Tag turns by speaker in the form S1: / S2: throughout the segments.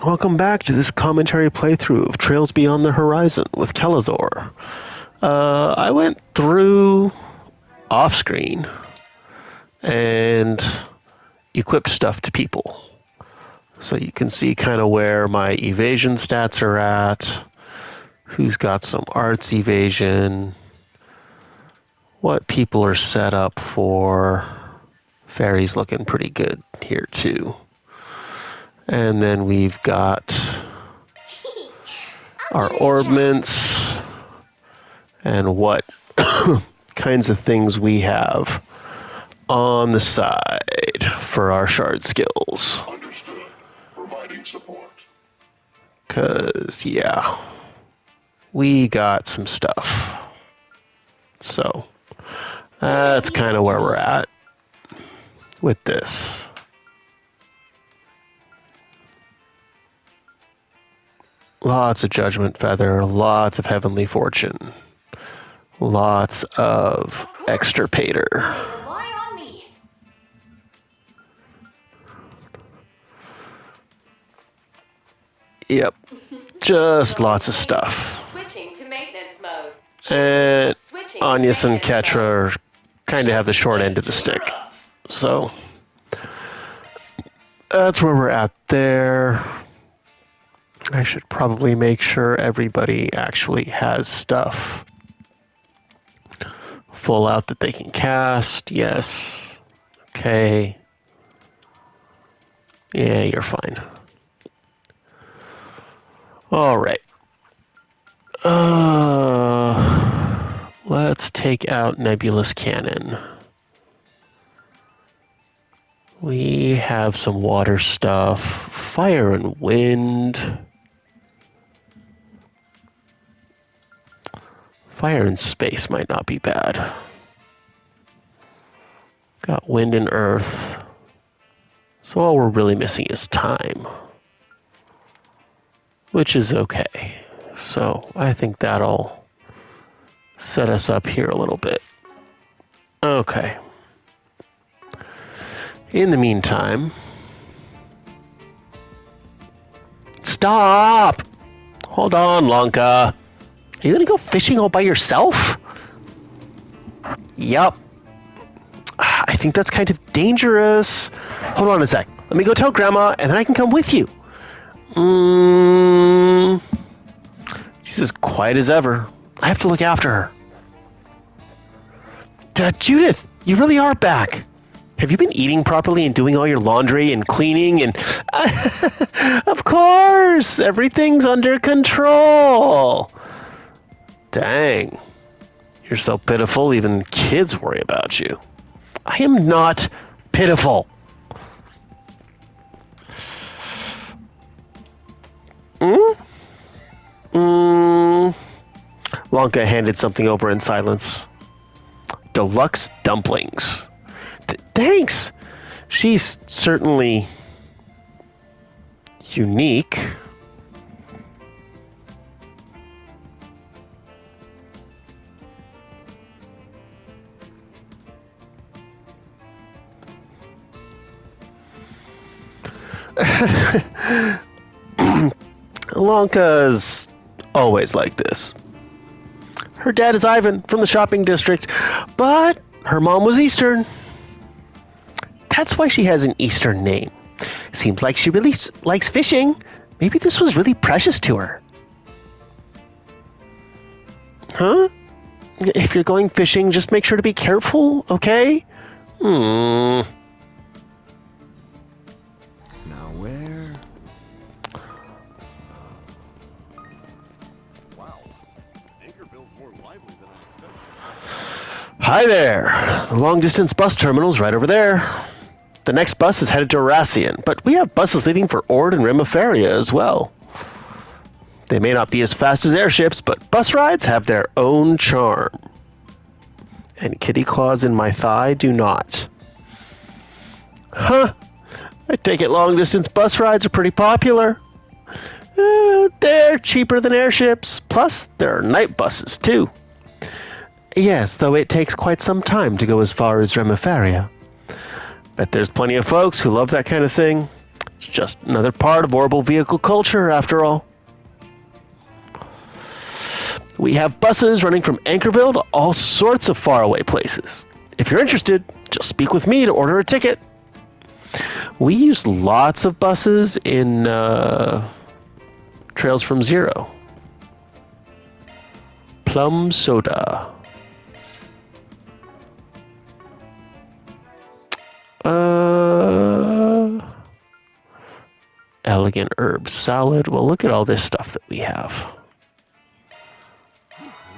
S1: Welcome back to this commentary playthrough of Trails Beyond the Horizon with Kellador. I went through off-screen and equipped stuff to people. So you can see kind of where my evasion stats are at, who's got some arts evasion, what people are set up for. Fairy's looking pretty good here too. And then we've got our orbments and what kinds of things we have on the side for our shard skills.
S2: Understood. Providing support.
S1: Because, yeah, we got some stuff. So, that's kind of where we're at with this. Lots of Judgment Feather, lots of Heavenly Fortune, lots of Extirpator.
S3: Rely on me.
S1: Yep, just lots of stuff.
S3: Switching to maintenance mode.
S1: And
S3: Switching to
S1: Anyas and
S3: maintenance
S1: Ketra
S3: mode.
S1: are kind of have the short end of the stick. So, that's where we're at there. I should probably make sure everybody actually has stuff full out that they can cast. Yes. Okay. Yeah, you're fine. All right. Let's take out Nebulous Cannon. We have some water stuff, fire and wind. Fire and space might not be bad. Got wind and earth. So all we're really missing is time, which is okay. So I think that'll set us up here a little bit. Okay. In the meantime, stop! Hold on, Lanka. Are you gonna go fishing all by yourself? Yup. I think that's kind of dangerous. Hold on a sec. Let me go tell Grandma, and then I can come with you. She's as quiet as ever. I have to look after her. Judith, you really are back. Have you been eating properly and doing all your laundry and cleaning and... Of course! Everything's under control. Dang. You're so pitiful, even kids worry about you. I am not pitiful. Lanka handed something over in silence. Deluxe dumplings. Thanks. She's certainly unique. Lanka's always like this. Her dad is Ivan from the shopping district, but her mom was Eastern. That's why she has an Eastern name. Seems like she really likes fishing. Maybe this was really precious to her. Huh? If you're going fishing, just make sure to be careful, okay?
S4: Now where?
S2: Wow. Anchorville's more lively than I expected.
S1: Hi there. The long-distance bus terminal's right over there. The next bus is headed to Arassian, but we have buses leaving for Ord and Remiferia as well. They may not be as fast as airships, but bus rides have their own charm. And kitty claws in my thigh do not. Huh. I take it long-distance bus rides are pretty popular. They're cheaper than airships. Plus, there are night buses, too. Yes, though it takes quite some time to go as far as Remiferia. Bet there's plenty of folks who love that kind of thing. It's just another part of orbital vehicle culture, after all. We have buses running from Anchorville to all sorts of faraway places. If you're interested, just speak with me to order a ticket. We use lots of buses in Trails from Zero. Plum soda. Elegant herb salad. Well, look at all this stuff that we have.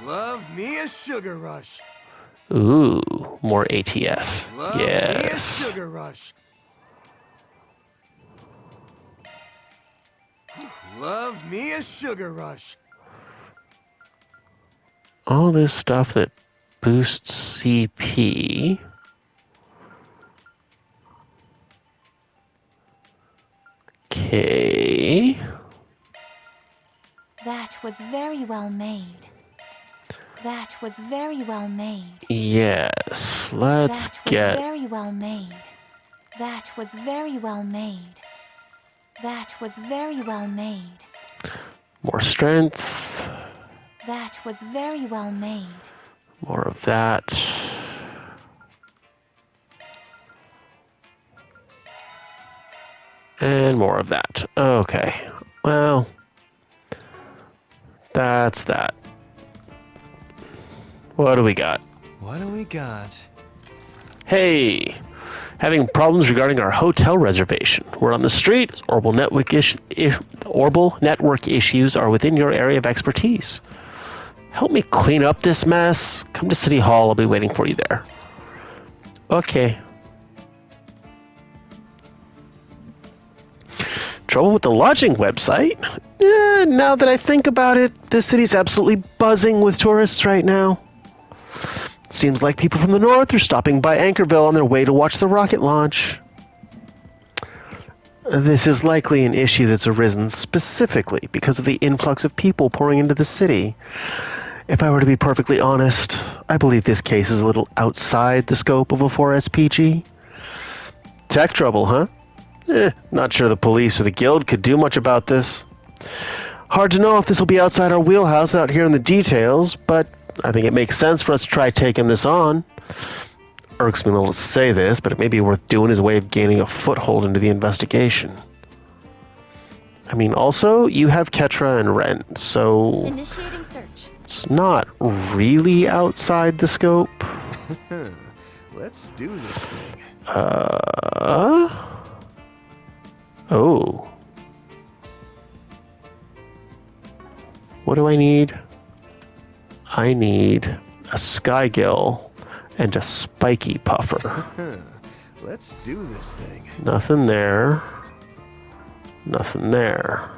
S4: Love me a sugar rush.
S1: Ooh, more ATS.
S4: Love me a
S1: Yes.
S4: sugar rush. Love me a sugar rush.
S1: All this stuff that boosts CP. Okay.
S5: That was very well made. That was very well made.
S1: Yes, let's
S5: That was
S1: get...
S5: very well made. That was very well made. That was very well made.
S1: more strength.
S5: That was very well made.
S1: More of that. And more of that. Okay. Well, that's that. What do we got?
S4: What do we got?
S1: Hey, having problems regarding our hotel reservation. We're on the street. Orbital network issues are within your area of expertise. Help me clean up this mess. Come to City Hall. I'll be waiting for you there. Okay. Trouble with the lodging website? Now that I think about it, this city's absolutely buzzing with tourists right now. Seems like people from the north are stopping by Anchorville on their way to watch the rocket launch. This is likely an issue that's arisen specifically because of the influx of people pouring into the city. If I were to be perfectly honest, I believe this case is a little outside the scope of a 4SPG. Tech trouble, huh? Not sure the police or the guild could do much about this. Hard to know if this will be outside our wheelhouse without hearing the details, but I think it makes sense for us to try taking this on. Irks me a little to say this, but it may be worth doing as a way of gaining a foothold into the investigation. I mean, also, you have Ketra and Ren, so
S5: Initiating search.
S1: it's not really outside the scope.
S4: Let's do this thing.
S1: Oh. What do I need? I need a Skygill and a Spiky Puffer.
S4: Let's do this thing.
S1: Nothing there. Nothing there.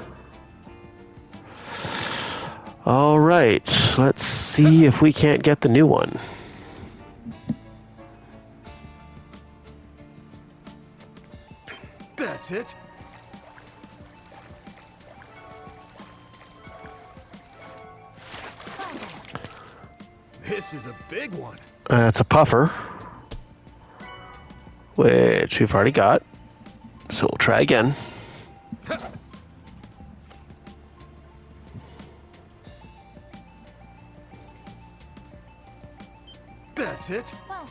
S1: All right, let's see if we can't get the new one.
S4: That's it. This is a big one.
S1: It's a Puffer, which we've already got. So we'll try again.
S4: That's it.
S5: Well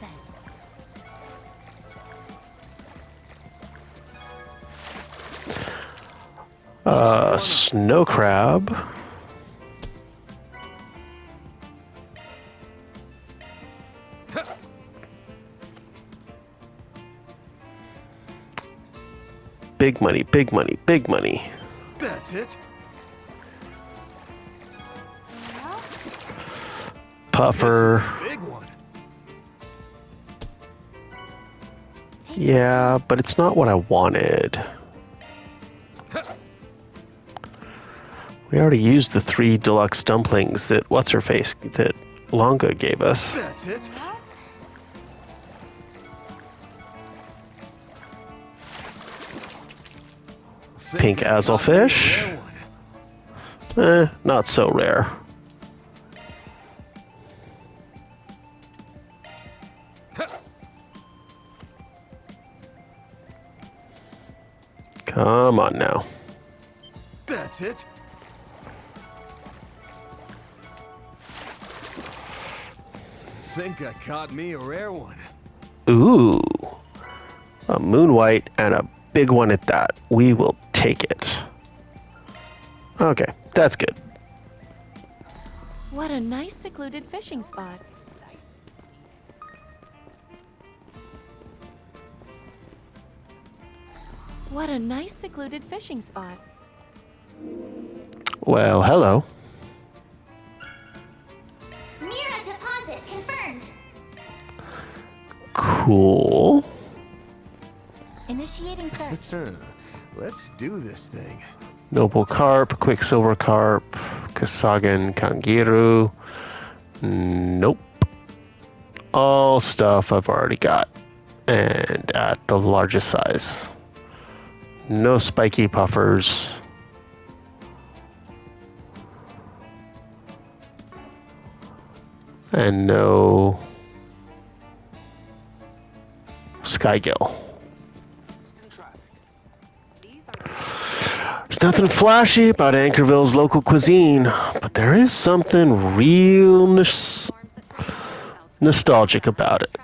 S5: then.
S1: Snow Crab. Big money, big money, big money.
S4: That's it.
S1: Puffer.
S4: This is a big one.
S1: Yeah, but it's not what I wanted. We already used the 3 deluxe dumplings that what's-her-face that Longa gave us.
S4: That's it.
S1: Pink Azelfish. Not so rare. Come on now.
S4: That's it. Think I caught me a rare one.
S1: Ooh. A moon white and a big one at that. We will take it. Okay, that's good.
S5: What a nice secluded fishing spot. What a nice secluded fishing spot.
S1: Well, hello.
S6: Mira deposit confirmed.
S1: Cool.
S5: Initiating search.
S4: Let's do this thing.
S1: Noble Carp, Quicksilver Carp, Kasagan, Kangiru. Nope. All stuff I've already got. And at the largest size. No spiky puffers. And no Skygill. There's nothing flashy about Anchorville's local cuisine, but there is something real nostalgic about it.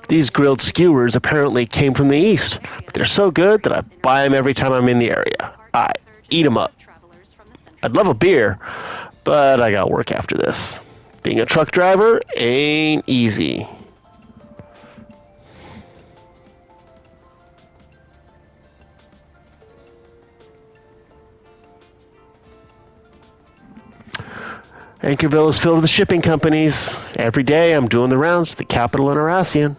S1: These grilled skewers apparently came from the east, but they're so good that I buy them every time I'm in the area. I eat them up. I'd love a beer, but I got work after this. Being a truck driver ain't easy. Anchorville is filled with shipping companies. Every day I'm doing the rounds to the capital in Arassian,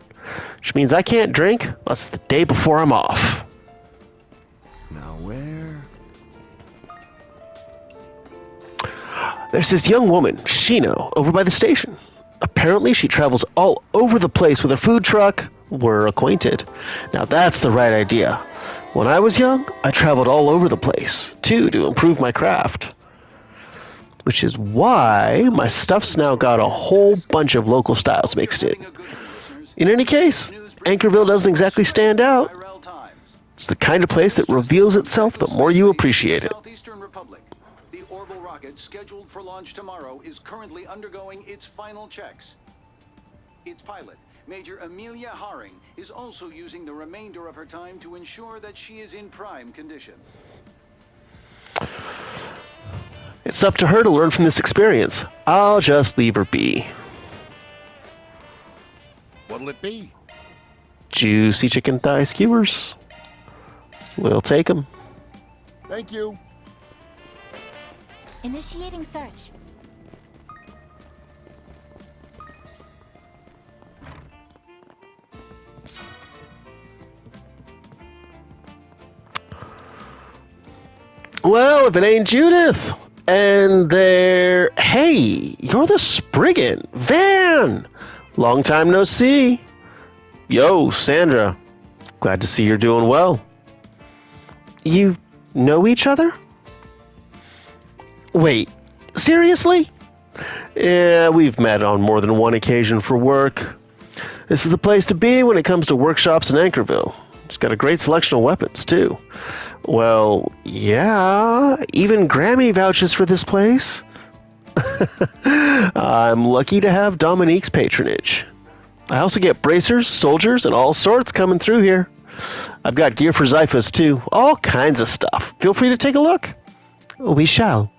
S1: which means I can't drink unless it's the day before I'm off.
S4: Now where?
S1: There's this young woman, Shino, over by the station. Apparently she travels all over the place with her food truck. We're acquainted. Now that's the right idea. When I was young, I traveled all over the place, too, to improve my craft. Which is why my stuff's now got a whole bunch of local styles mixed in. In any case, Anchorville doesn't exactly stand out. It's the kind of place that reveals itself the more you appreciate it.
S7: Southeastern Republic. The orbital rocket scheduled for launch tomorrow is currently undergoing its final checks. Its pilot, Major Amelia Haring, is also using the remainder of her time to ensure that she is in prime condition.
S1: It's up to her to learn from this experience. I'll just leave her be.
S2: What'll it be?
S1: Juicy chicken thigh skewers. We'll take them.
S2: Thank you.
S5: Initiating search.
S1: Well, if it ain't Judith. And there... Hey, you're the Spriggan. Van! Long time no see. Yo, Sandra. Glad to see you're doing well. You know each other? Wait, seriously? Yeah, we've met on more than one occasion for work. This is the place to be when it comes to workshops in Anchorville. It's got a great selection of weapons, too. Well, yeah, even Grammy vouches for this place. I'm lucky to have Dominique's patronage. I also get bracers, soldiers, and all sorts coming through here. I've got gear for Xiphas, too. All kinds of stuff. Feel free to take a look. We shall.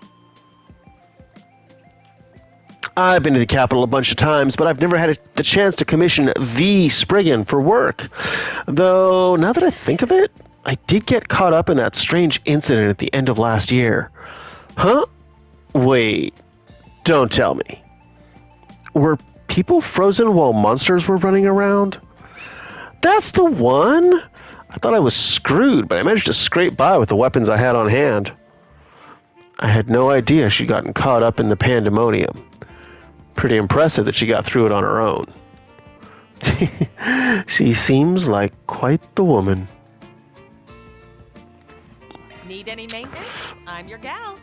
S1: I've been to the capital a bunch of times, but I've never had the chance to commission the Spriggan for work. Though, now that I think of it, I did get caught up in that strange incident at the end of last year. Huh? Wait. Don't tell me. Were people frozen while monsters were running around? That's the one! I thought I was screwed, but I managed to scrape by with the weapons I had on hand. I had no idea she'd gotten caught up in the pandemonium. Pretty impressive that she got through it on her own. She seems like quite the woman.
S3: Need any maintenance? I'm your gal.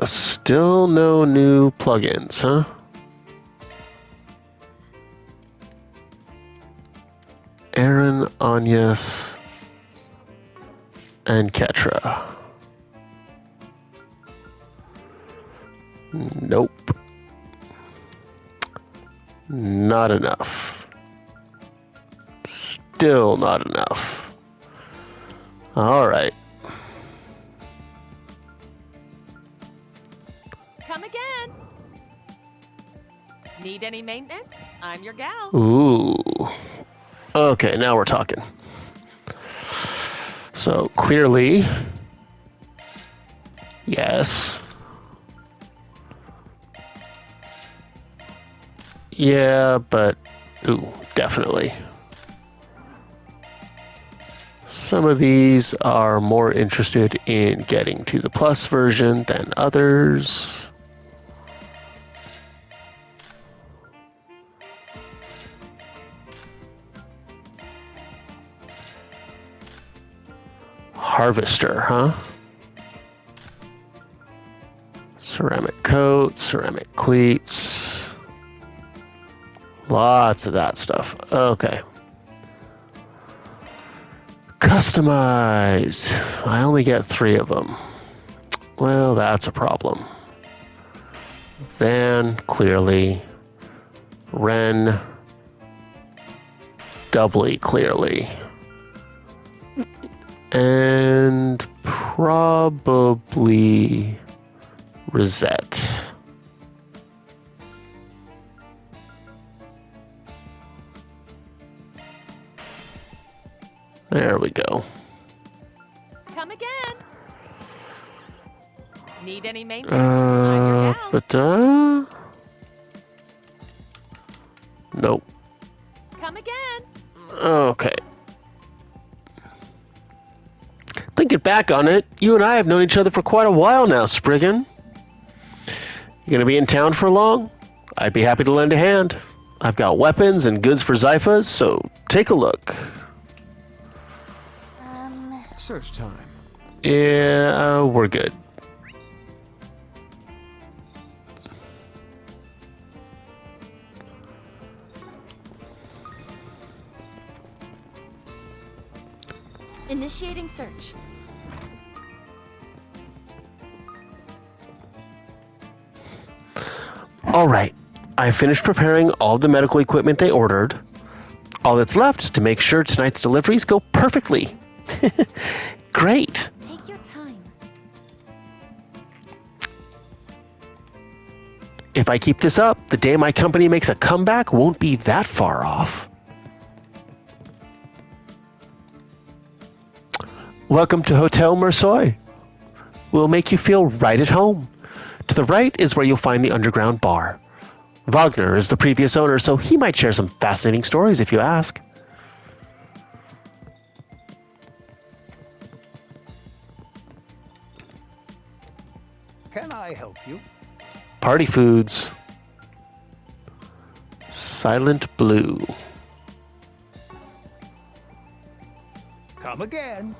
S1: Still no new plugins, huh? Aaron on Agonius, and Ketra. Nope. Not enough. Still not enough. Alright.
S3: Come again. Need any maintenance? I'm your gal.
S1: Ooh. Okay, now we're talking. So, clearly... Yes. Yeah, but... Ooh, definitely. Some of these are more interested in getting to the plus version than others. Harvester, huh? Ceramic coat, ceramic cleats. Lots of that stuff. Okay. Customize. I only get 3 of them. Well, that's a problem. Van, clearly. Ren, doubly clearly. And probably Rosette. There we go.
S3: Come again. Need any maintenance? I'm your gal.
S1: But nope.
S3: Come again.
S1: Okay. Thinking back on it, you and I have known each other for quite a while now, Spriggan. You gonna be in town for long? I'd be happy to lend a hand. I've got weapons and goods for Zyphas, so take a look.
S4: Search time.
S1: Yeah, we're good.
S5: Initiating search.
S1: All right, I finished preparing all the medical equipment they ordered. All that's left is to make sure tonight's deliveries go perfectly. Great.
S5: Take your time.
S1: If I keep this up, the day my company makes a comeback won't be that far off. Welcome to Hotel Mersoy. We'll make you feel right at home. To the right is where you'll find the underground bar. Wagner is the previous owner, so he might share some fascinating stories if you ask.
S8: Can I help you?
S1: Party foods. Silent Blue.
S8: Come again.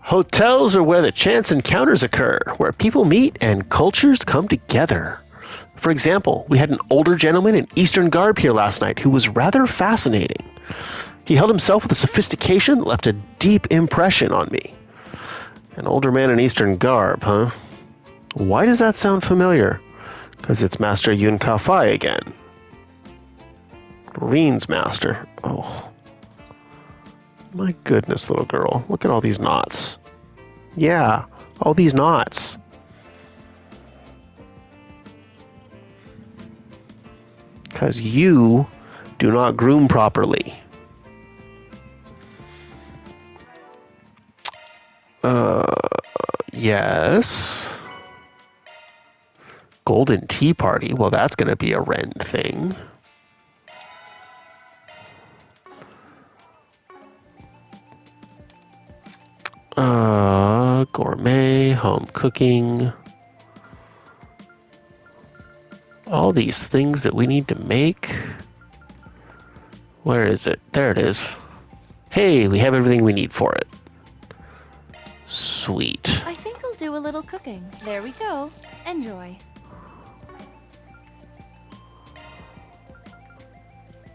S1: Hotels are where the chance encounters occur, where people meet and cultures come together. For example, we had an older gentleman in Eastern garb here last night who was rather fascinating. He held himself with a sophistication that left a deep impression on me. An older man in Eastern garb, huh? Why does that sound familiar? Because it's Master Yun Ka-Fai again. Reen's master. Oh. My goodness, little girl. Look at all these knots. Yeah, all these knots. Because you do not groom properly. Yes. Golden Tea Party. Well, that's going to be a Ren thing. Gourmet, home cooking. All these things that we need to make. Where is it? There it is. Hey, we have everything we need for it. Sweet.
S5: I think I'll do a little cooking. There we go. Enjoy.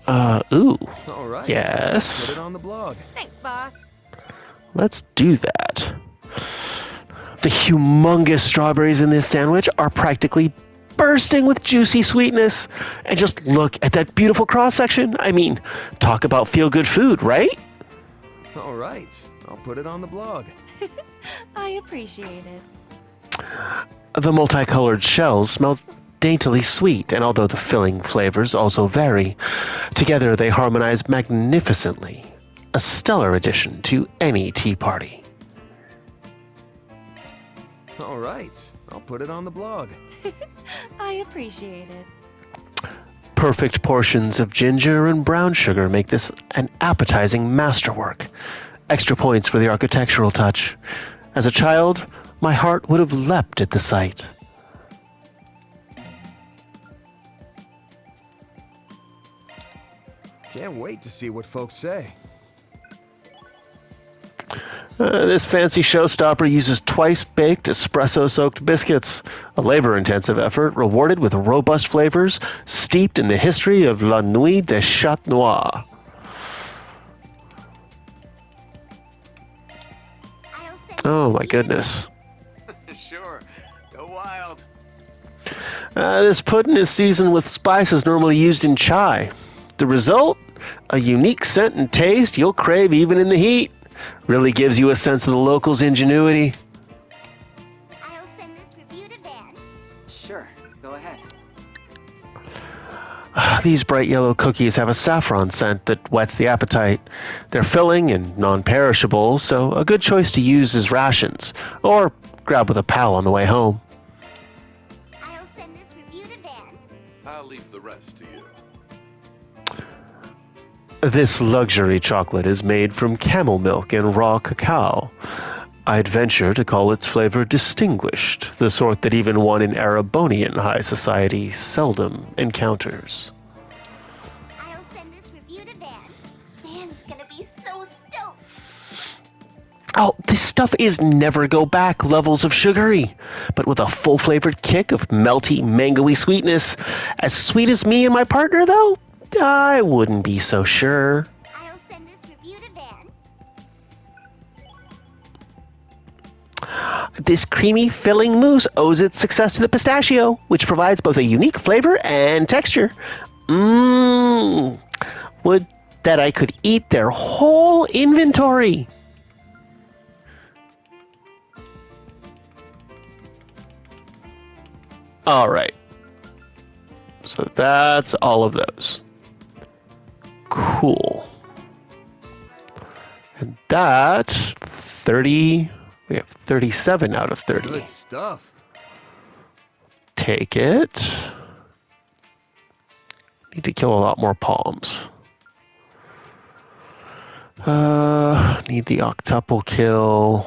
S1: Ooh.
S4: All right.
S1: Yes.
S4: Put it on the blog.
S3: Thanks, boss.
S1: Let's do that. The humongous strawberries in this sandwich are practically bursting with juicy sweetness. And just look at that beautiful cross-section. I mean, talk about feel-good food, right?
S4: All right. I'll put it on the blog.
S5: I appreciate it.
S1: The multicolored shells smell daintily sweet, and although the filling flavors also vary, together they harmonize magnificently. A stellar addition to any tea party.
S4: All right. I'll put it on the blog.
S5: I appreciate it.
S1: Perfect portions of ginger and brown sugar make this an appetizing masterwork. Extra points for the architectural touch. As a child, my heart would have leapt at the sight.
S4: Can't wait to see what folks say.
S1: This fancy showstopper uses twice-baked espresso-soaked biscuits, a labor-intensive effort rewarded with robust flavors steeped in the history of La Nuit des Chat Noirs.
S6: I'll send
S1: Oh
S6: this
S1: my
S6: review
S1: goodness.
S7: Sure. Go wild.
S1: This pudding is seasoned with spices normally used in chai. The result? A unique scent and taste you'll crave even in the heat. Really gives you a sense of the locals' ingenuity.
S6: I'll send this review to Van.
S9: Sure, go ahead.
S1: These bright yellow cookies have a saffron scent that whets the appetite. They're filling and non-perishable, so a good choice to use as rations, or grab with a pal on the way home.
S6: I'll send this review to Van.
S2: I'll leave the rest to you.
S1: This luxury chocolate is made from camel milk and raw cacao. I'd venture to call its flavor distinguished, the sort that even one in Arabonian high society seldom encounters.
S6: I'll send this review to Van. Van's gonna be so stoked.
S1: Oh, this stuff is never go back levels of sugary, but with a full flavored kick of melty, mangoey sweetness. As sweet as me and my partner, though? I wouldn't be so sure.
S6: I'll send this review to Van.
S1: This creamy, filling mousse owes its success to the pistachio, which provides both a unique flavor and texture. Would that I could eat their whole inventory. All right. So that's all of those. Cool. And that 30, we have 37 out of 30.
S4: Good stuff.
S1: Take it. Need to kill a lot more palms. Need the octuple kill.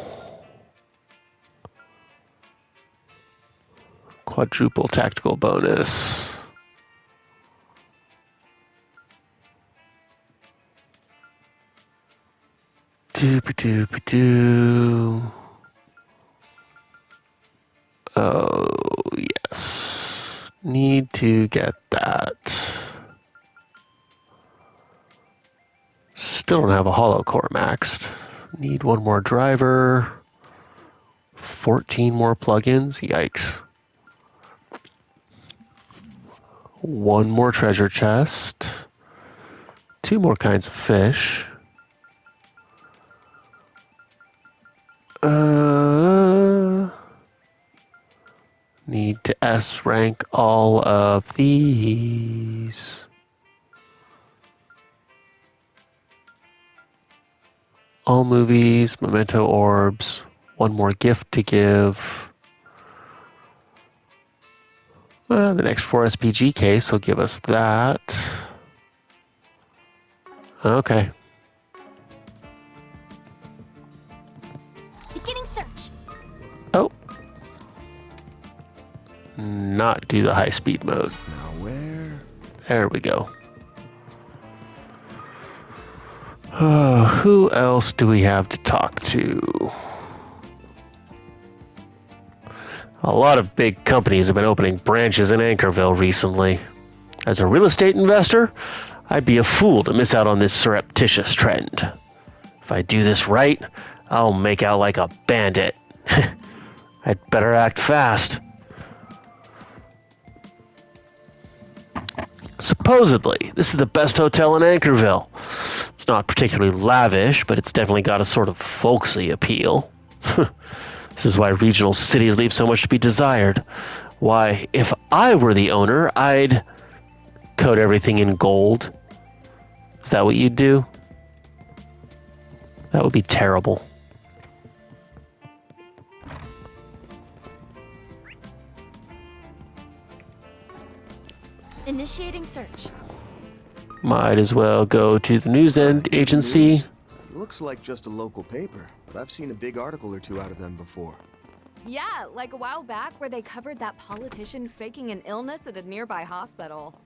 S1: Quadruple tactical bonus. Doop-a-doop-a-doo. Oh, yes. Need to get that. Still don't have a hollow core maxed. Need one more driver. 14 more plugins. Yikes. One more treasure chest. 2 more kinds of fish. Need to S rank all of these. All movies, memento orbs, one more gift to give. The next 4 SPG case will give us that. Okay.
S6: Beginning search.
S1: Oh. Not do the high speed mode.
S4: Now where?
S1: There we go. Who else do we have to talk to? A lot of big companies have been opening branches in Anchorville recently. As a real estate investor, I'd be a fool to miss out on this surreptitious trend. If I do this right, I'll make out like a bandit. I'd better act fast. Supposedly, this is the best hotel in Anchorville. It's not particularly lavish, but it's definitely got a sort of folksy appeal. This is why regional cities leave so much to be desired. Why, if I were the owner, I'd coat everything in gold. Is that what you'd do? That would be terrible.
S3: Initiating search.
S1: Might as well go to the news agency.
S4: News? Looks like just a local paper, but I've seen a big article or two out of them before.
S10: Yeah, like a while back where they covered that politician faking an illness at a nearby hospital.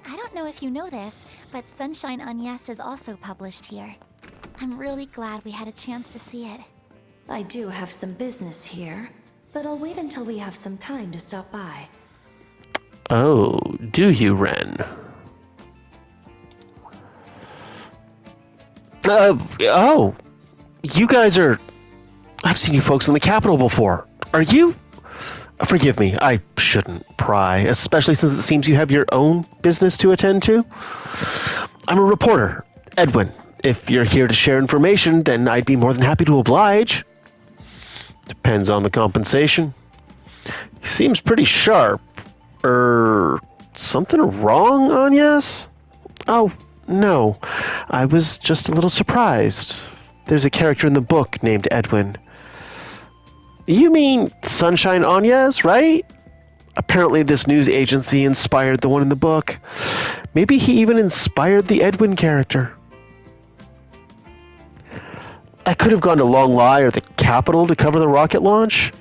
S6: I don't know if you know this, but Sunshine on Yes is also published here. I'm really glad we had a chance to see it.
S11: I do have some business here, but I'll wait until we have some time to stop by.
S1: Oh, do you, Ren? Oh, you guys are... I've seen you folks in the Capitol before. Are you... Forgive me, I shouldn't pry, especially since it seems you have your own business to attend to. I'm a reporter, Edwin. If you're here to share information, then I'd be more than happy to oblige. Depends on the compensation. He seems pretty sharp. Something wrong, Agnes? Oh, no. I was just a little surprised. There's a character in the book named Edwin. You mean Sunshine Agnes, right? Apparently this news agency inspired the one in the book. Maybe he even inspired the Edwin character. I could have gone to Long Lie or the Capitol to cover the rocket launch,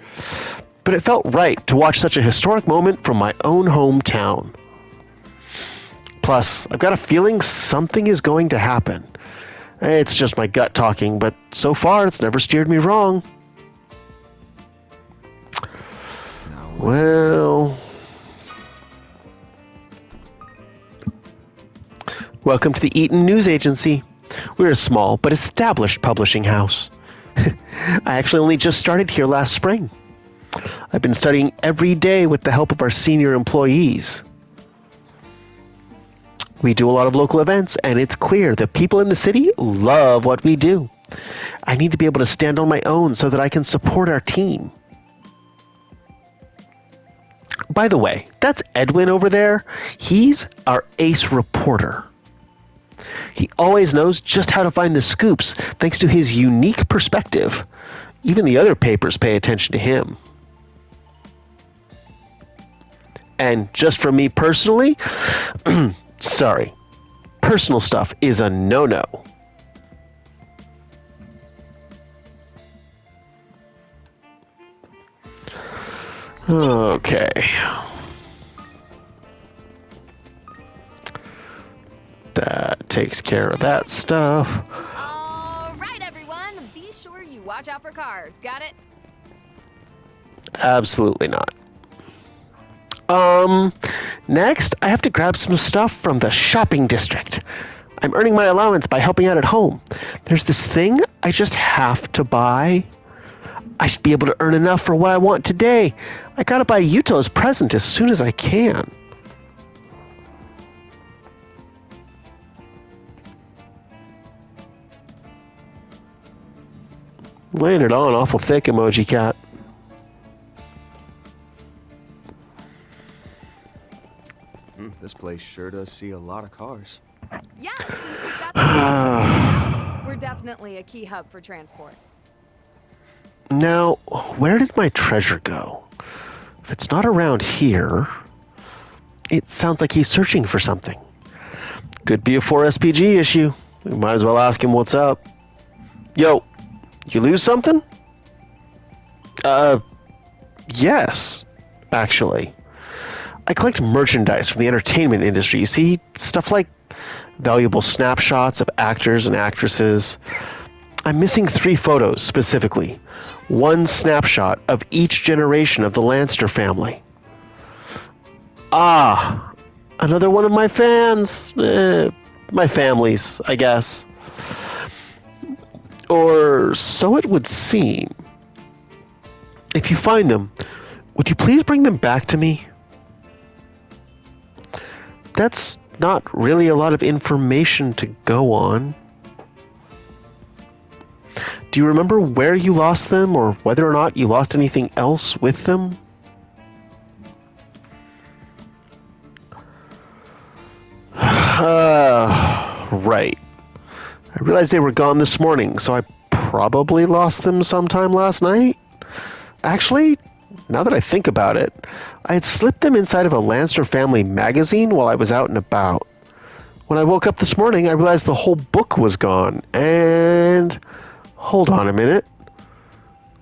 S1: but it felt right to watch such a historic moment from my own hometown. Plus, I've got a feeling something is going to happen. It's just my gut talking, but so far it's never steered me wrong. Well... Welcome to the Eaton News Agency. We're a small but established publishing house. I actually only just started here last spring. I've been studying every day with the help of our senior employees. We do a lot of local events, and it's clear that people in the city love what we do. I need to be able to stand on my own so that I can support our team. By the way, that's Edwin over there. He's our ace reporter. He always knows just how to find the scoops thanks to his unique perspective. Even the other papers pay attention to him. And just from me personally, sorry, personal stuff is a no-no. Okay. That takes care of that stuff.
S10: All right, everyone. Be sure you watch out for cars. Got it?
S1: Absolutely not. Next, I have to grab some stuff from the shopping district. I'm earning my allowance by helping out at home. There's this thing I just have to buy. I should be able to earn enough for what I want today. I gotta buy Yuto's present as soon as I can. Laying it on awful thick, emoji cat.
S4: This place sure does see a lot of cars.
S10: Yeah, since we've got the we're definitely a key hub for transport.
S1: Now, where did my treasure go? If it's not around here, it sounds like he's searching for something. Could be a 4SPG issue. We might as well ask him what's up. Yo, you lose something? Yes, actually. I collect merchandise from the entertainment industry. You see, stuff like valuable snapshots of actors and actresses. I'm missing 3 photos specifically. 1 snapshot of each generation of the Lanster family. Ah, another one of my fans. my family's, I guess. Or so it would seem. If you find them, would you please bring them back to me? That's not really a lot of information to go on. Do you remember where you lost them, or whether or not you lost anything else with them? Right. I realized they were gone this morning, so I probably lost them sometime last night. Actually, now that I think about it, I had slipped them inside of a Lanster family magazine while I was out and about. When I woke up this morning, I realized the whole book was gone, and... Hold on a minute.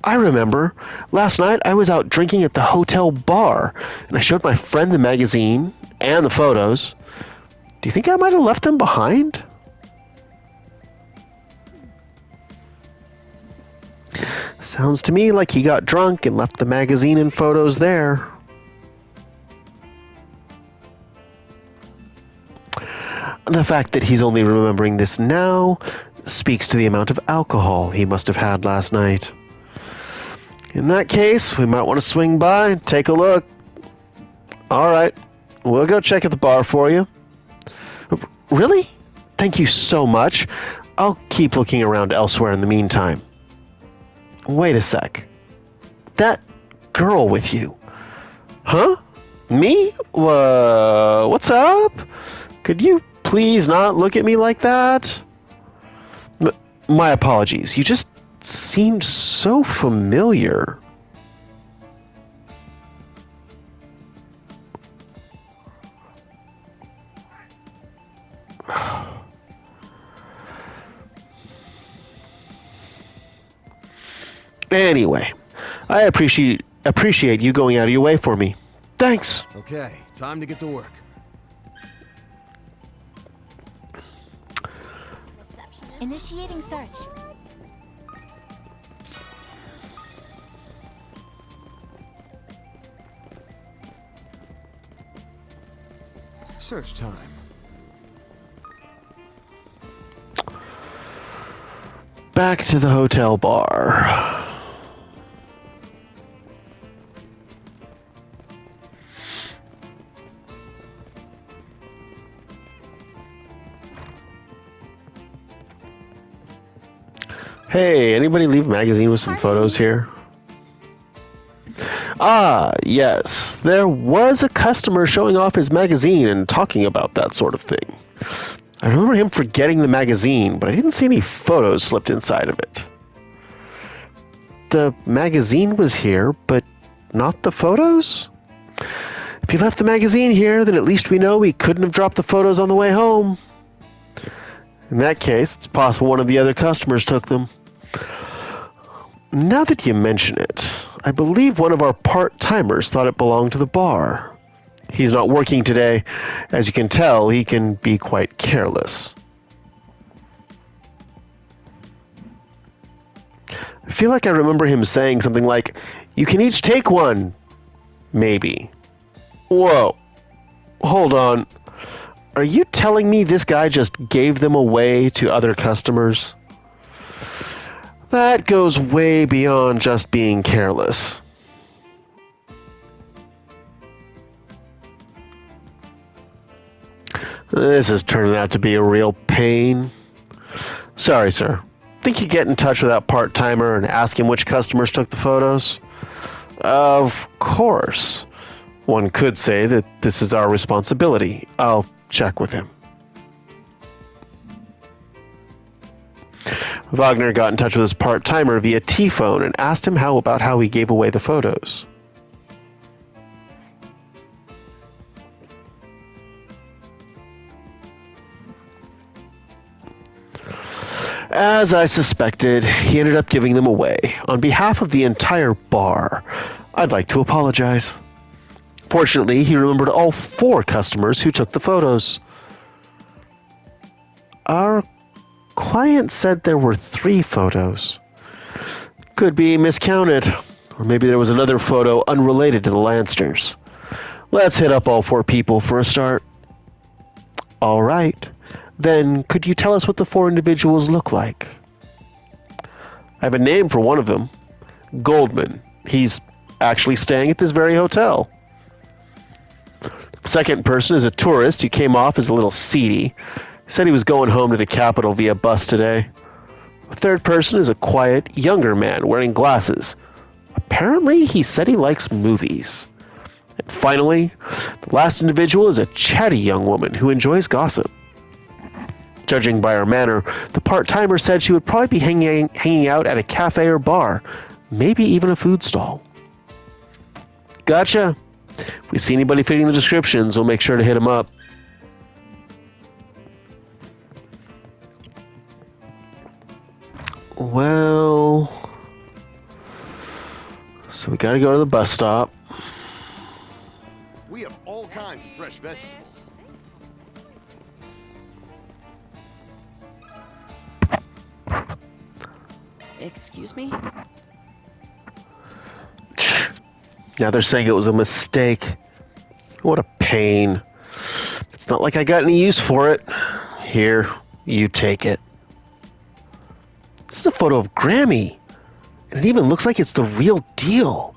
S1: I remember. Last night, I was out drinking at the hotel bar, and I showed my friend the magazine and the photos. Do you think I might have left them behind? Sounds to me like he got drunk and left the magazine and photos there. The fact that he's only remembering this now speaks to the amount of alcohol he must have had last night. In that case, we might want to swing by and take a look. Alright, we'll go check at the bar for you. Really? Thank you so much. I'll keep looking around elsewhere in the meantime. Wait a sec. That girl with you. Huh? Me? What's up? Could you please not look at me like that? My apologies. You just seemed so familiar. Anyway, I appreciate you going out of your way for me. Thanks.
S4: Okay, time to get to work.
S6: Initiating search.
S4: Search time.
S1: Back to the hotel bar. Hey, anybody leave a magazine with some photos here? Ah, yes. There was a customer showing off his magazine and talking about that sort of thing. I remember him forgetting the magazine, but I didn't see any photos slipped inside of it. The magazine was here, but not the photos? If he left the magazine here, then at least we know he couldn't have dropped the photos on the way home. In that case, it's possible one of the other customers took them. Now that you mention it, I believe one of our part-timers thought it belonged to the bar. He's not working today. As you can tell, he can be quite careless. I feel like I remember him saying something like, "You can each take one." Maybe. Whoa. Hold on. Are you telling me this guy just gave them away to other customers? That goes way beyond just being careless. This is turning out to be a real pain. Sorry, sir. Think you get in touch with that part-timer and ask him which customers took the photos? Of course. One could say that this is our responsibility. I'll check with him. Wagner got in touch with his part-timer via T-phone and asked him how he gave away the photos. As I suspected, he ended up giving them away. On behalf of the entire bar, I'd like to apologize. Fortunately, he remembered all 4 customers who took the photos. Our client said there were 3 photos. Could be miscounted, or maybe there was another photo unrelated to the Lansters. Let's hit up all 4 people for a start. All right, Then could you tell us what the 4 individuals look like? I have a name for one of them. Goldman. He's actually staying at this very hotel. The second person is a tourist who came off as a little seedy. He said he was going home to the capital via bus today. The third person is a quiet, younger man wearing glasses. Apparently, he said he likes movies. And finally, the last individual is a chatty young woman who enjoys gossip. Judging by her manner, the part-timer said she would probably be hanging out at a cafe or bar, maybe even a food stall. Gotcha. If we see anybody fitting the descriptions, we'll make sure to hit them up. Well, so we gotta go to the bus stop.
S2: We have all kinds of fresh vegetables.
S9: Excuse me?
S1: Now they're saying it was a mistake. What a pain. It's not like I got any use for it. Here, you take it. This is a photo of Grammy. And it even looks like it's the real deal.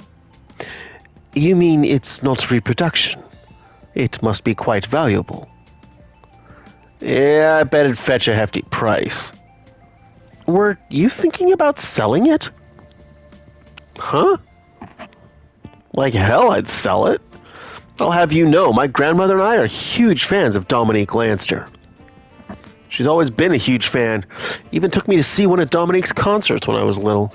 S1: You mean it's not reproduction? It must be quite valuable. Yeah, I bet it'd fetch a hefty price. Were you thinking about selling it? Huh? Like hell I'd sell it. I'll have you know, my grandmother and I are huge fans of Dominique Lanster. She's always been a huge fan. Even took me to see one of Dominique's concerts when I was little.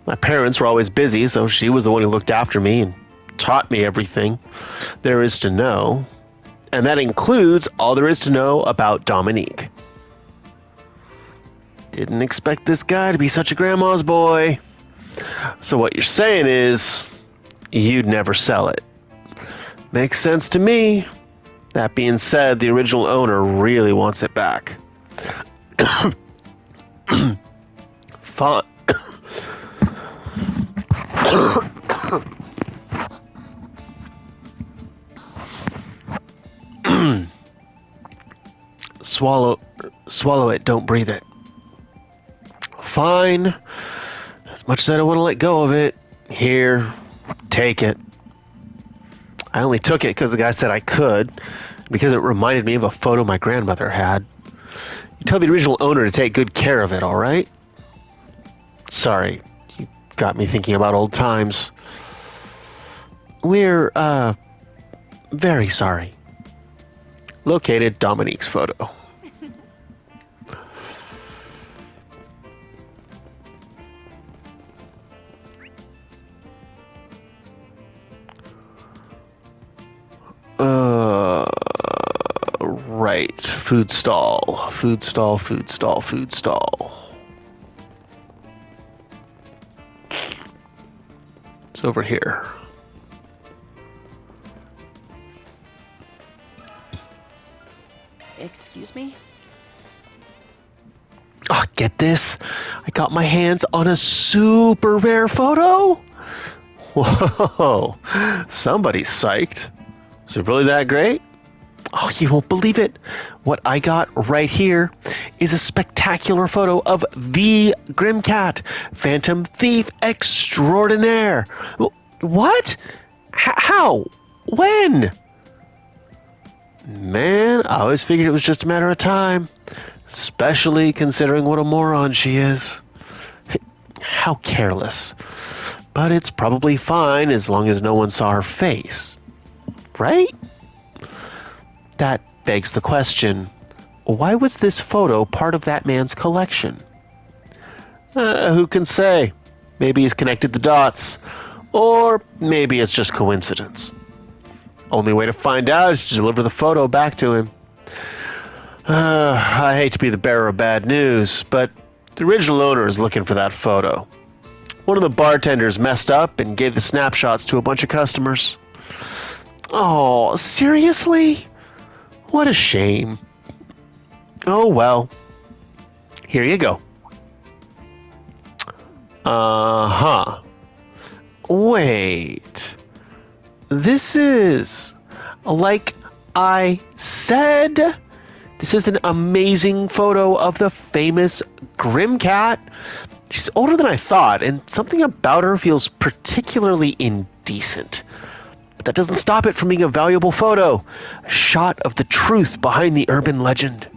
S1: My parents were always busy, so she was the one who looked after me and taught me everything there is to know. And that includes all there is to know about Dominique. Didn't expect this guy to be such a grandma's boy. So what you're saying is, you'd never sell it. Makes sense to me. That being said, the original owner really wants it back. Fine. Swallow it, don't breathe it. Fine. As much as I don't want to let go of it, here, take it. I only took it because the guy said I could, because it reminded me of a photo my grandmother had. You tell the original owner to take good care of it, all right? Sorry, you got me thinking about old times. We're, very sorry. Located Dominique's photo. Right. Food stall. Food stall, food stall, food stall. It's over here.
S9: Excuse me?
S1: Oh, get this. I got my hands on a super rare photo. Whoa. Somebody's psyched. Is it really that great? Oh, you won't believe it. What I got right here is a spectacular photo of the Grimcat, Phantom Thief Extraordinaire. What? How? When? Man, I always figured it was just a matter of time, especially considering what a moron she is. How careless. But it's probably fine as long as no one saw her face. Right? That begs the question, why was this photo part of that man's collection? Who can say? Maybe he's connected the dots, or maybe it's just coincidence. Only way to find out is to deliver the photo back to him. I hate to be the bearer of bad news, but the original owner is looking for that photo. One of the bartenders messed up and gave the snapshots to a bunch of customers. Oh, seriously? What a shame. Oh well. Here you go. Uh-huh. Wait. This is... like I said, This is an amazing photo of the famous Grim Cat. She's older than I thought, and something about her feels particularly indecent. But that doesn't stop it from being a valuable photo. A shot of the truth behind the urban legend.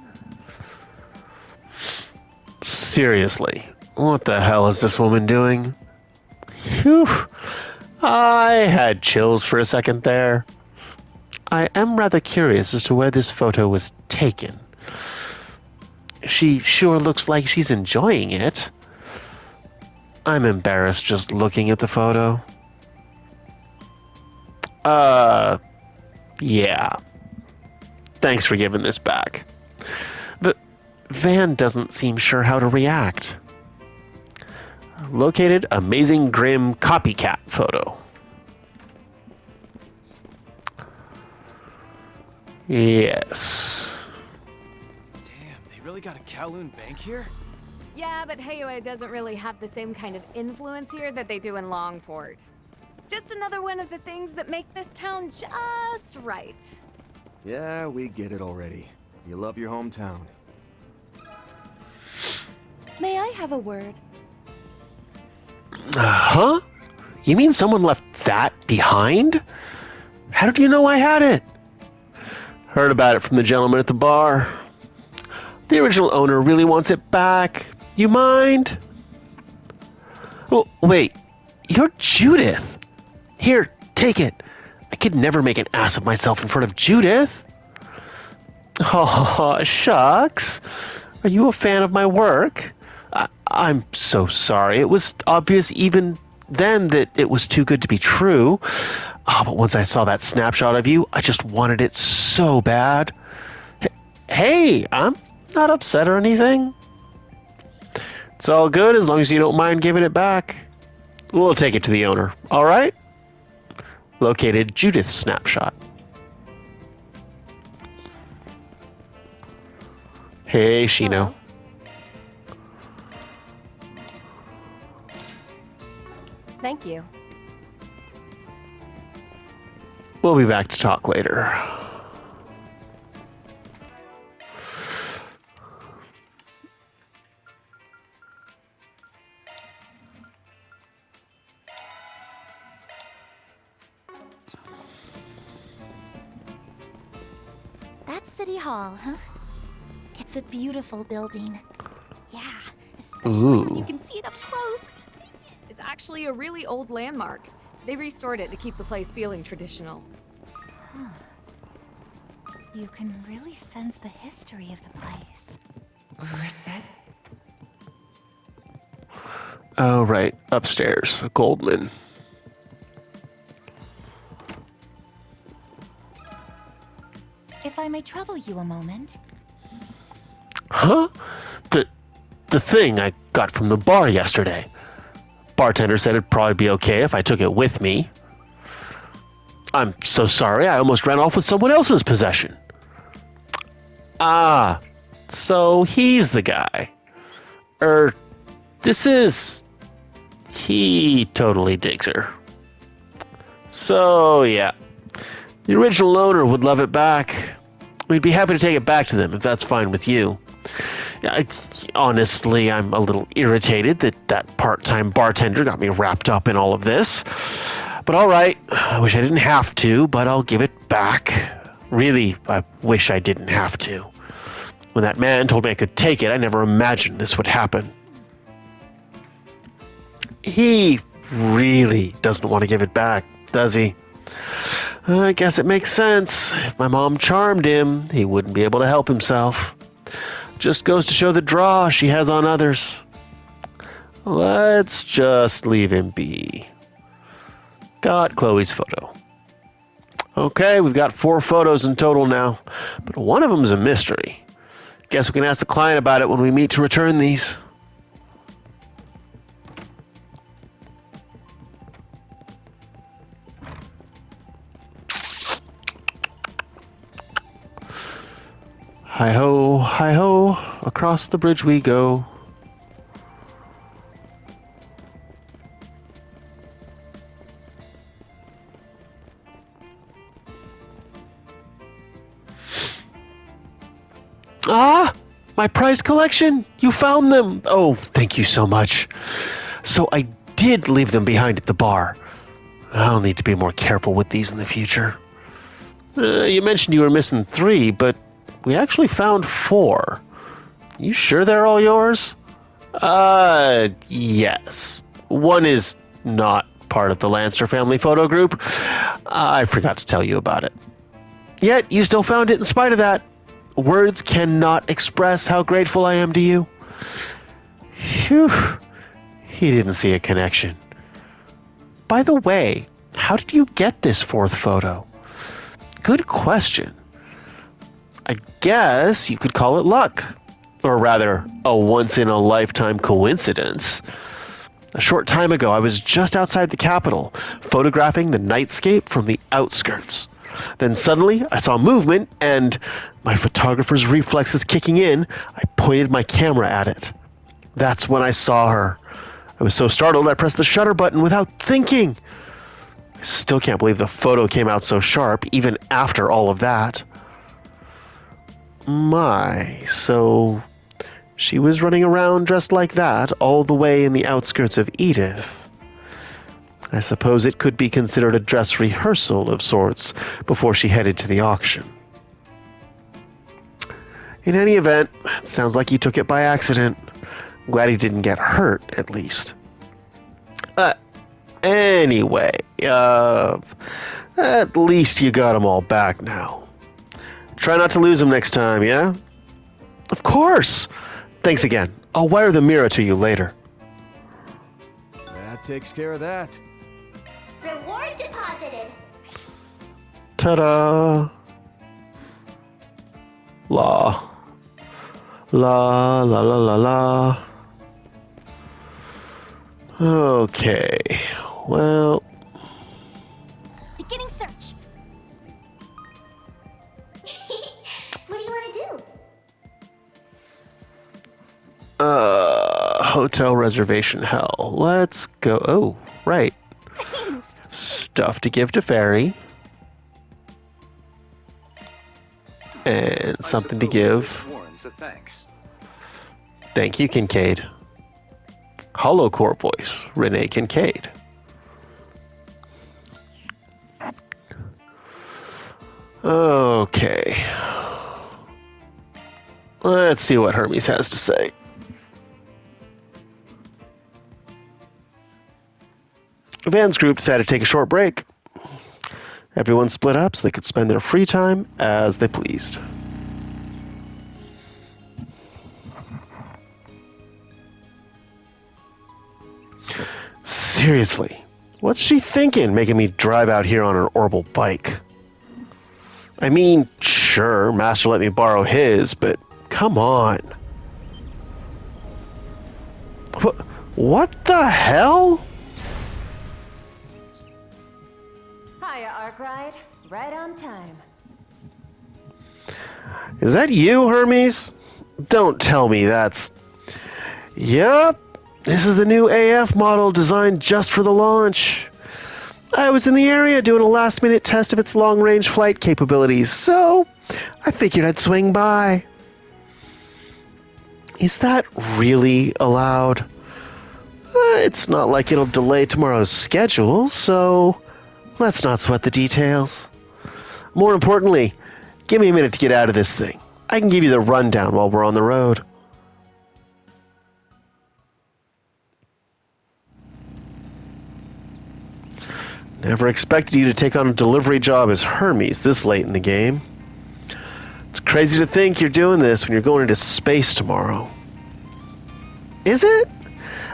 S1: Seriously, what the hell is this woman doing? Phew. I had chills for a second there. I am rather curious as to where this photo was taken. She sure looks like she's enjoying it. I'm embarrassed just looking at the photo. Yeah. Thanks for giving this back. But Van doesn't seem sure how to react. Located amazing grim copycat photo. Yes.
S9: Damn, they really got a Kowloon bank here?
S10: Yeah, but Heyoe doesn't really have the same kind of influence here that they do in Longport. Just another one of the things that make this town just right.
S4: Yeah, we get it already. You love your hometown.
S11: May I have a word?
S1: Huh? You mean someone left that behind? How did you know I had it? Heard about it from the gentleman at the bar. The original owner really wants it back. You mind? Well, wait. You're Judith. Here, take it. I could never make an ass of myself in front of Judith. Oh, shucks. Are you a fan of my work? I'm so sorry. It was obvious even then that it was too good to be true. Oh, but once I saw that snapshot of you, I just wanted it so bad. Hey, I'm not upset or anything. It's all good as long as you don't mind giving it back. We'll take it to the owner, all right? Located Judith snapshot. Hey, Shino.
S5: Hello. Thank you.
S1: We'll be back to talk later.
S6: That's City Hall, huh? It's a beautiful building. Yeah, especially when you can see it up close.
S10: It's actually a really old landmark. They restored it to keep the place feeling traditional.
S5: You can really sense the history of the place.
S9: Reset?
S1: Oh, right. Upstairs. Goldman.
S5: If I may trouble you a moment.
S1: Huh? The thing I got from the bar yesterday. Bartender said it'd probably be okay if I took it with me. I'm so sorry, I almost ran off with someone else's possession. Ah, so he's the guy. He totally digs her. So, yeah. The original owner would love it back. We'd be happy to take it back to them if that's fine with you. Honestly, I'm a little irritated that part-time bartender got me wrapped up in all of this. But all right, I wish I didn't have to, but I'll give it back. Really, I wish I didn't have to. When that man told me I could take it, I never imagined this would happen. He really doesn't want to give it back, does he? I guess it makes sense. If my mom charmed him, he wouldn't be able to help himself. Just goes to show the draw she has on others. Let's just leave him be. Got Chloe's photo. Okay, we've got 4 photos in total now, but one of them's a mystery. Guess we can ask the client about it when we meet to return these. Hi ho, across the bridge we go. Ah! My prize collection! You found them! Oh, thank you so much. So I did leave them behind at the bar. I'll need to be more careful with these in the future. You mentioned you were missing 3, but we actually found 4. You sure they're all yours? Yes. One is not part of the Lanster family photo group. I forgot to tell you about it. Yet, you still found it in spite of that. Words cannot express how grateful I am to you. Phew. He didn't see a connection. By the way, how did you get this 4th photo? Good question. I guess you could call it luck. Or rather, a once-in-a-lifetime coincidence. A short time ago, I was just outside the capital, photographing the nightscape from the outskirts. Then suddenly, I saw movement, and, my photographer's reflexes kicking in, I pointed my camera at it. That's when I saw her. I was so startled, I pressed the shutter button without thinking. I still can't believe the photo came out so sharp, even after all of that. My, so she was running around dressed like that all the way in the outskirts of Edith. I suppose it could be considered a dress rehearsal of sorts before she headed to the auction. In any event, it sounds like he took it by accident. I'm glad he didn't get hurt, at least. Anyway, at least you got them all back now. Try not to lose them next time, yeah? Of course! Thanks again. I'll wire the mirror to you later.
S4: That takes care of that.
S6: Reward deposited.
S1: Ta-da! La. La, la, la, la, la. Okay, well...
S6: Beginning search. What do you want to do?
S1: Hotel reservation hell. Let's go. Oh, right. Stuff to give to Fairy. And something to give.
S7: Thanks.
S1: Thank you, Kincaid. Hollow core voice, Renee Kincaid. Okay. Let's see what Hermes has to say. Van's group decided to take a short break. Everyone split up so they could spend their free time as they pleased. Seriously, what's she thinking making me drive out here on an orbital bike? I mean, sure, Master let me borrow his, but come on. What the hell?
S11: Hiya, Arkwright. Right on time.
S1: Is that you, Hermes? Don't tell me that's... Yep, this is the new AF model designed just for the launch. I was in the area doing a last-minute test of its long-range flight capabilities, so I figured I'd swing by. Is that really allowed? It's not like it'll delay tomorrow's schedule, so let's not sweat the details. More importantly, give me a minute to get out of this thing. I can give you the rundown while we're on the road. Never expected you to take on a delivery job as Hermes this late in the game. It's crazy to think you're doing this when you're going into space tomorrow. Is it?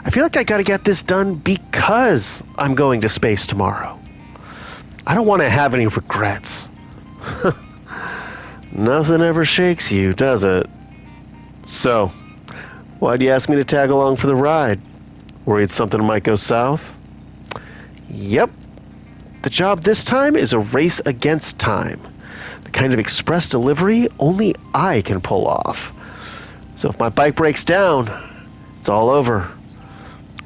S1: I feel like I gotta get this done because I'm going to space tomorrow. I don't want to have any regrets. Nothing ever shakes you, does it? So, why'd you ask me to tag along for the ride? Worried something might go south? Yep. The job this time is a race against time. The kind of express delivery only I can pull off. So if my bike breaks down, it's all over.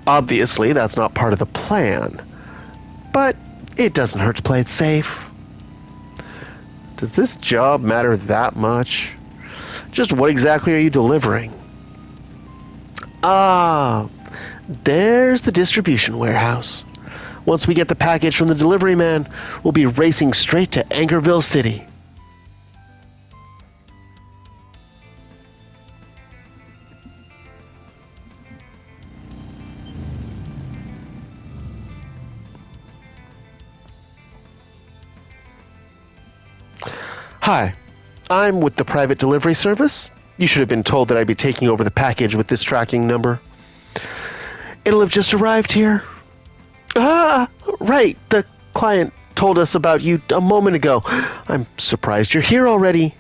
S1: Obviously, that's not part of the plan. But it doesn't hurt to play it safe. Does this job matter that much? Just what exactly are you delivering? Ah, there's the distribution warehouse. Once we get the package from the delivery man, we'll be racing straight to Anchorville City. Hi, I'm with the private delivery service. You should have been told that I'd be taking over the package with this tracking number. It'll have just arrived here. Ah, right. The client told us about you a moment ago. I'm surprised you're here already.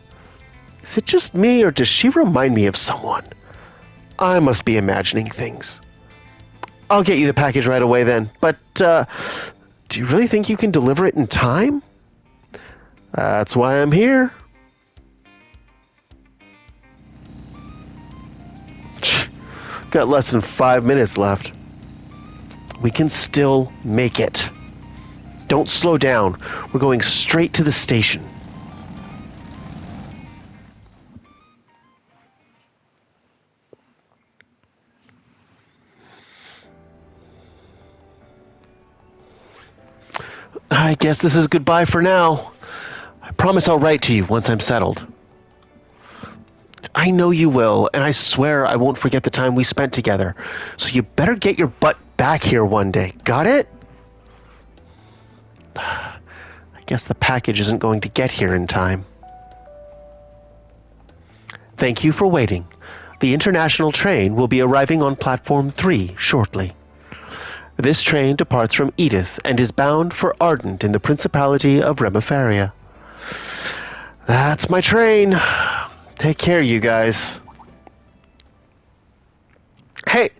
S1: Is it just me, or does she remind me of someone? I must be imagining things. I'll get you the package right away then. But, do you really think you can deliver it in time? That's why I'm here. Got less than 5 minutes left. We can still make it. Don't slow down. We're going straight to the station. I guess this is goodbye for now. I promise I'll write to you once I'm settled. I know you will, and I swear I won't forget the time we spent together. So you better get your butt back here one day. Got it? I guess the package isn't going to get here in time. Thank you for waiting. The international train will be arriving on platform 3 shortly. This train departs from Edith and is bound for Ardent in the Principality of Remifaria. That's my train. Take care, you guys. Hey,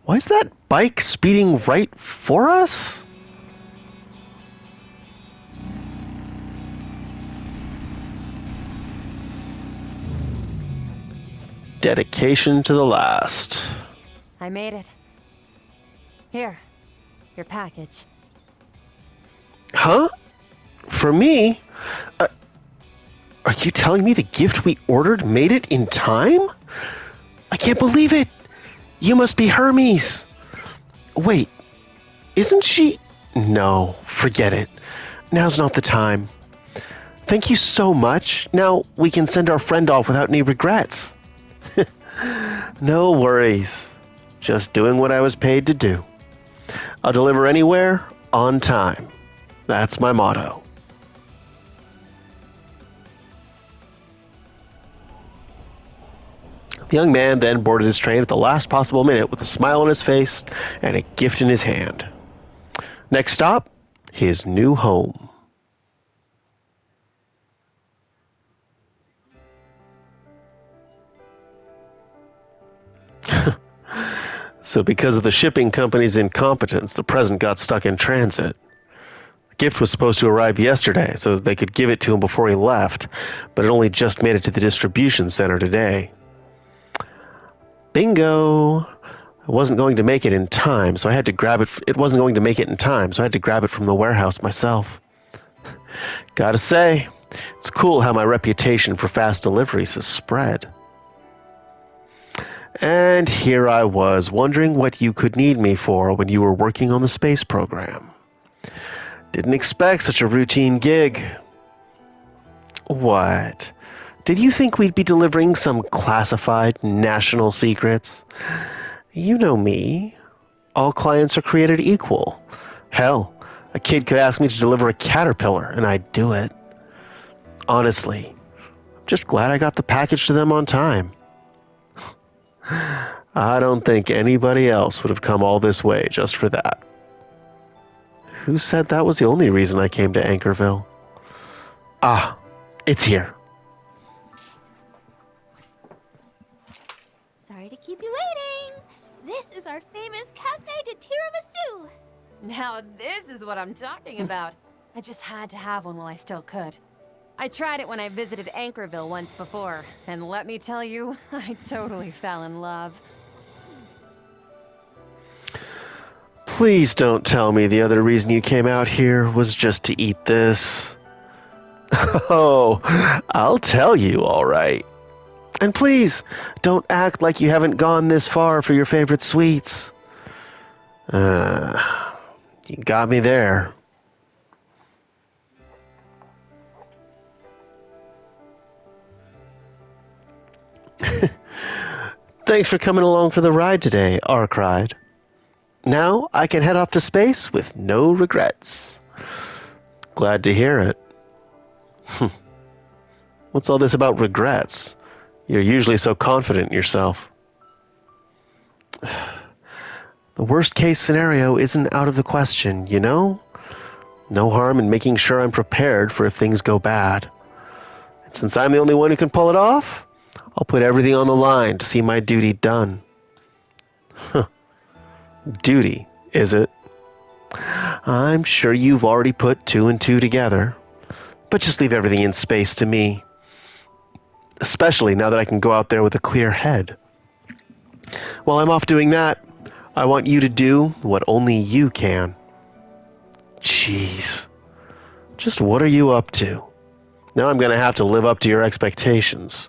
S1: why is that bike speeding right for us? Dedication to the last.
S12: I made it. Here, your package.
S1: Huh? For me? Are you telling me the gift we ordered made it in time? I can't believe it. You must be Hermes. Wait, isn't she? No, forget it. Now's not the time. Thank you so much. Now we can send our friend off without any regrets. No worries. Just doing what I was paid to do. I'll deliver anywhere, on time. That's my motto. The young man then boarded his train at the last possible minute with a smile on his face and a gift in his hand. Next stop, his new home. So because of the shipping company's incompetence, the present got stuck in transit. The gift was supposed to arrive yesterday so they could give it to him before he left, but it only just made it to the distribution center today. Bingo! I wasn't going to make it in time, so I had to grab it. It wasn't going to make it in time, so I had to grab it from the warehouse myself. Gotta say, it's cool how my reputation for fast deliveries has spread. And here I was, wondering what you could need me for when you were working on the space program. Didn't expect such a routine gig. What? Did you think we'd be delivering some classified national secrets? You know me. All clients are created equal. Hell, a kid could ask me to deliver a caterpillar, and I'd do it. Honestly, I'm just glad I got the package to them on time. I don't think anybody else would have come all this way just for that. Who said that was the only reason I came to Anchorville? Ah, it's here.
S6: Sorry to keep you waiting. This is our famous Cafe de Tiramisu.
S12: Now this is what I'm talking about. I just had to have one while I still could. I tried it when I visited Anchorville once before, and let me tell you, I totally fell in love.
S1: Please don't tell me the other reason you came out here was just to eat this. Oh, I'll tell you, all right. And please, don't act like you haven't gone this far for your favorite sweets. You got me there. Thanks for coming along for the ride today, R cried. Now I can head off to space with no regrets. Glad to hear it. What's all this about regrets? You're usually so confident in yourself. The worst case scenario isn't out of the question, you know? No harm in making sure I'm prepared for if things go bad. And since I'm the only one who can pull it off, I'll put everything on the line to see my duty done. Duty, is it? I'm sure you've already put 2 and 2 together. But just leave everything in space to me. Especially now that I can go out there with a clear head. While I'm off doing that, I want you to do what only you can. Jeez. Just what are you up to? Now I'm going to have to live up to your expectations.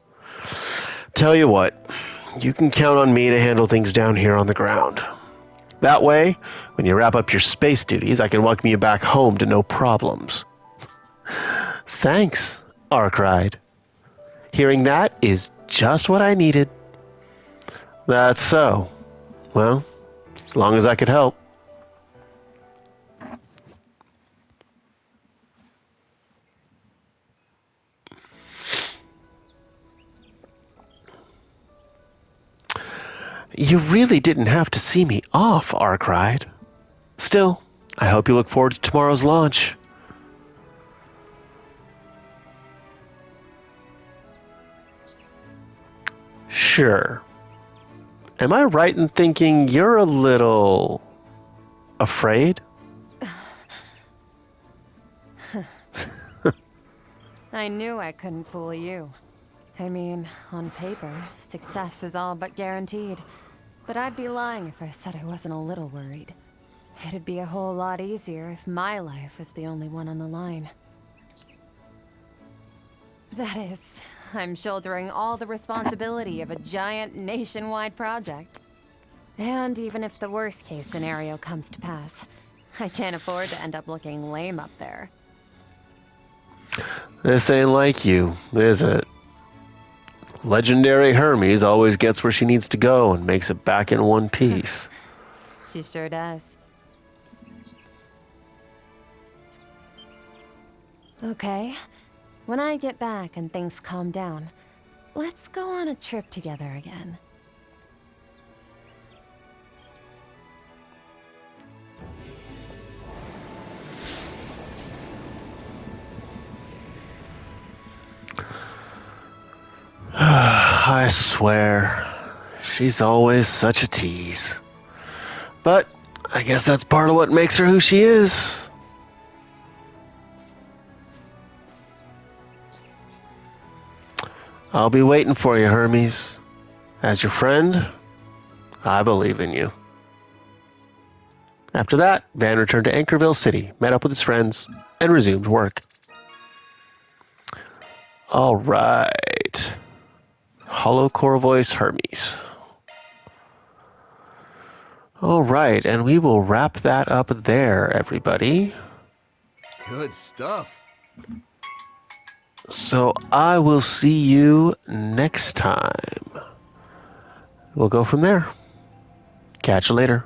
S1: Tell you what, you can count on me to handle things down here on the ground. That way, when you wrap up your space duties, I can welcome you back home to no problems. Thanks, R cried. Hearing that is just what I needed. That's so. Well, as long as I could help. You really didn't have to see me off, R cried. Still, I hope you look forward to tomorrow's launch. Sure. Am I right in thinking you're a little afraid?
S12: I knew I couldn't fool you. I mean, on paper, success is all but guaranteed. But I'd be lying if I said I wasn't a little worried. It'd be a whole lot easier if my life was the only one on the line. That is, I'm shouldering all the responsibility of a giant nationwide project. And even if the worst case scenario comes to pass, I can't afford to end up looking lame up there.
S1: This ain't like you, is it? Legendary Hermes always gets where she needs to go and makes it back in one piece.
S12: She sure does. Okay, when I get back and things calm down, let's go on a trip together again.
S1: I swear, she's always such a tease. But I guess that's part of what makes her who she is. I'll be waiting for you, Hermes. As your friend, I believe in you. After that, Van returned to Anchorville City, met up with his friends, and resumed work. All right. Hollow core voice Hermes. All right, and we will wrap that up there, everybody.
S4: Good stuff.
S1: So I will see you next time. We'll go from there. Catch you later.